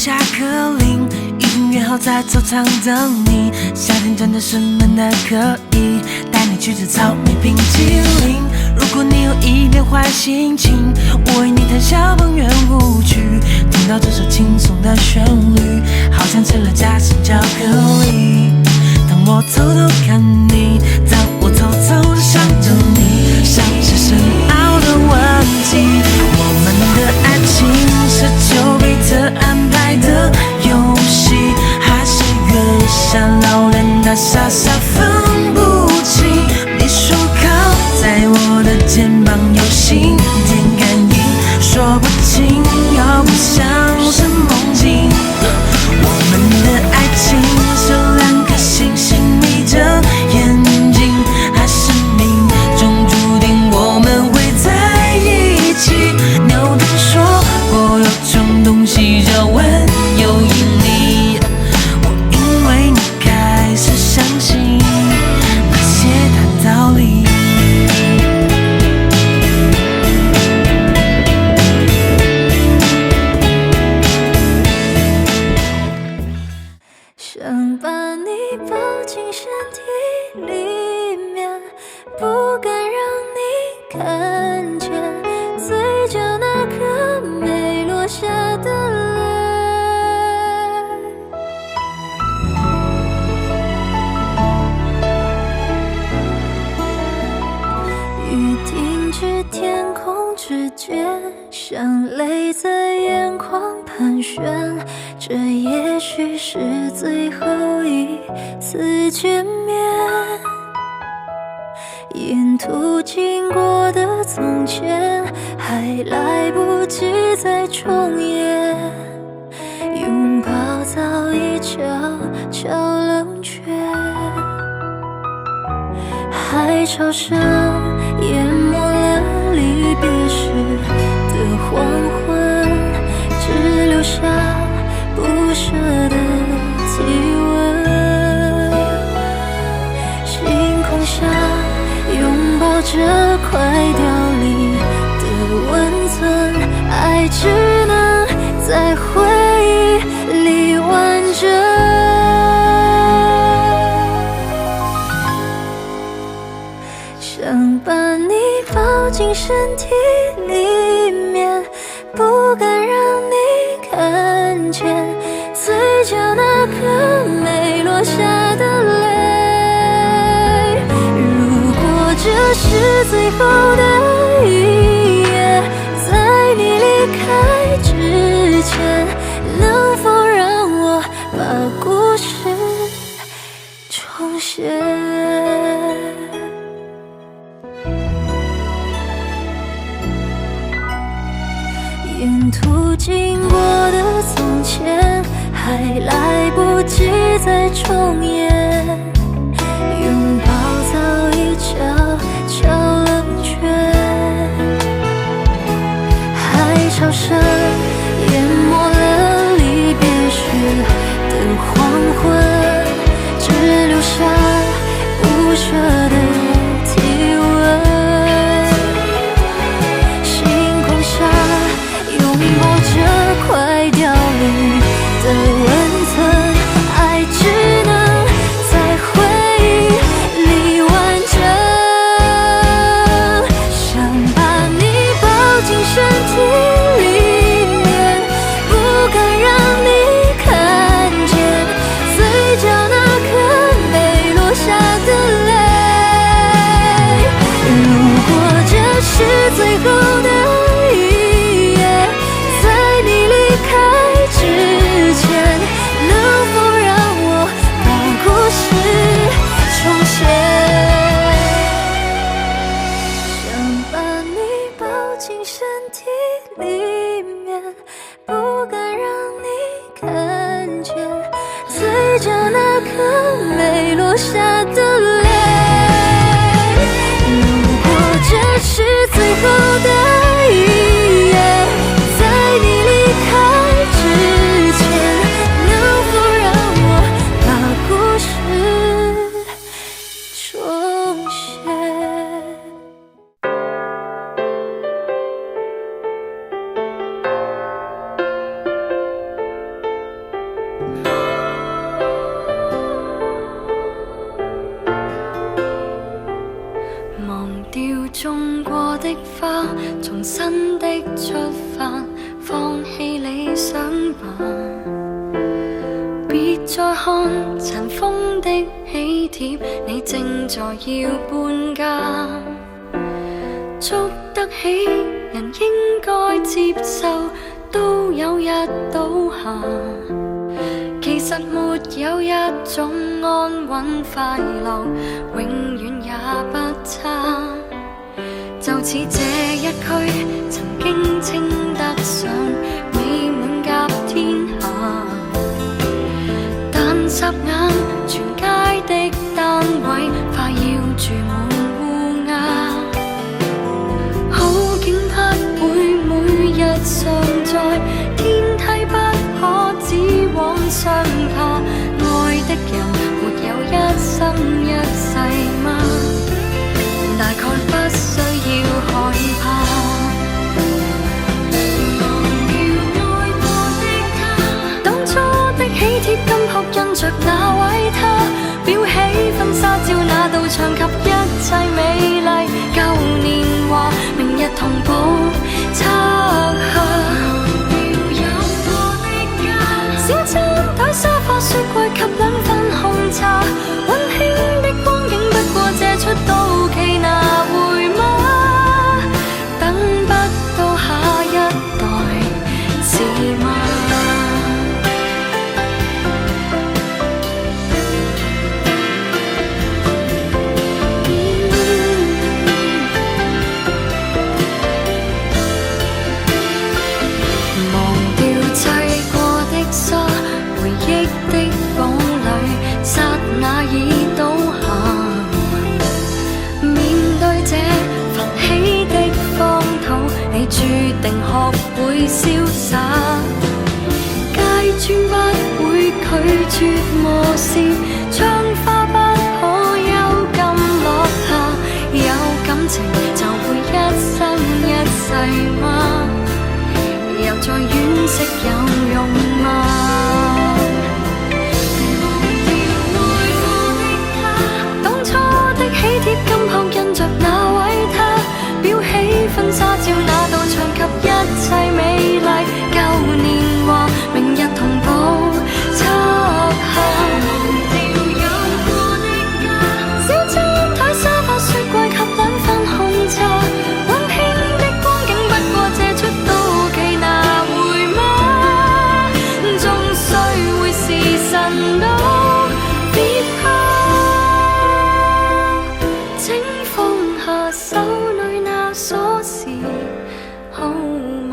下课铃，已经约好在操场等你。夏天真的是闷得可以，带你去吃草莓冰淇淋。如果你有一点坏心情，我为你弹小邦圆舞曲。听到这首轻松的旋律，好像吃了夹心巧克力。当我偷偷看你，当我偷偷地想着你，像是深奥的问题。我们的爱情是丘比特安排的游戏，还是月下老人他傻傻分不清？你说靠在我的肩膀有心电感应，说不清又不像是梦境。我们的爱情是两颗星星眯着眼睛，还是命中注定我们会在一起？牛顿说过有种东西叫万有引力，我因为你开始相信那些大道理。想把你抱进身体里面，不敢让你看见嘴角那颗没落下的泪。雨停止天空之间，像泪在眼眶盘旋，这也许是最后一次见面。沿途经过的从前，还来不及再重演，拥抱早已悄悄冷却。海潮声淹没了离别时的黄昏，只留下不舍的体温。星空下拥抱着快凋零的温存，爱只能在回忆里完整。想把你抱进身体里面，不敢让你看见嘴角那颗没落下的泪。如果这是最后的一夜，在你离开之前，能否让我把故事重写？沿途经过的从前，还来不及再重演，拥抱早已悄悄冷却。海潮声淹没了离别时的黄昏，只留下不舍的体温。星空下拥抱着快凋零的温存，爱只能在回忆里完整。想把你抱进身体里面，不敢让你看见嘴角那颗没落下的泪。如果这是最后的一夜，在你离开之前，能否让我把故事重写？想把你抱进身体里面，不敢让你看见嘴角那颗没落下的泪。如果这是最后的一夜，在你离开之前，能否让我把故事重写？重新的出發，放棄理想吧。別再看塵封的喜帖，你正在要搬家。捉得起人應該接受，都有日倒下。其實沒有一種安穩快樂，永遠也不差。就似這一區曾經稱得上美滿甲天下，但霎眼全街的單位快要住滿烏鴉。好景不會每日常在，天梯不可只往上爬。愛的人沒有一生一世嗎？大概不需要害怕。忘掉愛過的他，當初的喜帖金箔印着那位他，裱起婚紗照那道牆及一切美麗舊年華，明日同步拆下。小餐台、沙發、雪櫃及兩份紅茶，溫馨的光景不過借出到期拿回嗎？等不到下一代是嗎？忘掉砌過的沙，回憶的堡壘，剎那已倒下。面對這焚起的荒土，你注定學會瀟灑。階磚不會拒絕磨蝕，窗花不可幽禁落下。有感情就會一生一世嗎？又再惋惜有用嗎？喜帖金箔印着那位他，裱起婚紗照那道牆及一切美麗舊年華，明日同步拆下。小餐台、沙發、雪櫃及兩份紅茶，溫馨的光景不過借出到期拿回嗎？終須會是神都別怕。手裏那鎖匙號碼。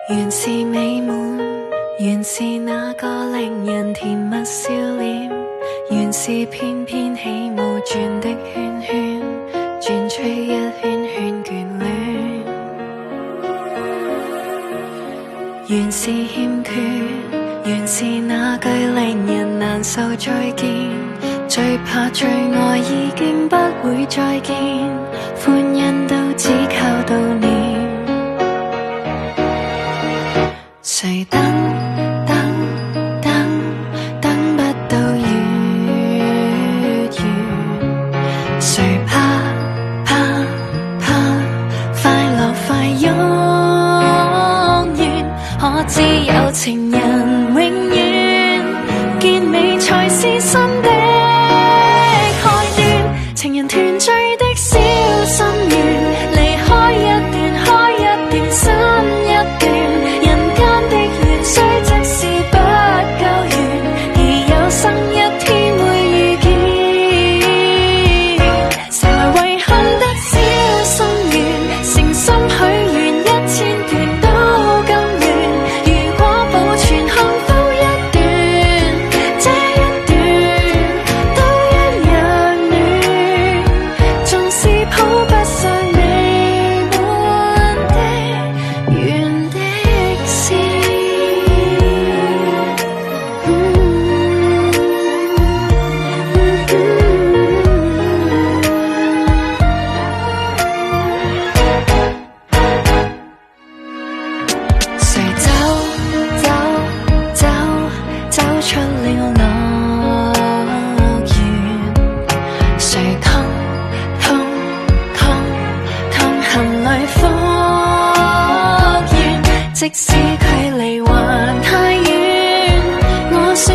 原是美滿，原是那個令人甜蜜笑臉，原是翩翩起舞轉的圈圈，轉出一圈圈眷戀。原是欠缺，原是那句令人難受再見，最怕最愛已經不會再見，歡欣都只靠悼念。誰等等等等不到月圓，誰怕怕怕快樂快湧現，可知有情人永遠結尾才是新的開端，情人團聚的小心願，離開一段開一段新一段。雖即使不夠遠，而有生一天會遇見，成為遺憾的小心願，誠心許願1000段都甘願。如果保存幸福一段，這一段都一樣暖。樂園，誰痛痛痛痛恨裏復原，即使距離還太遠，我算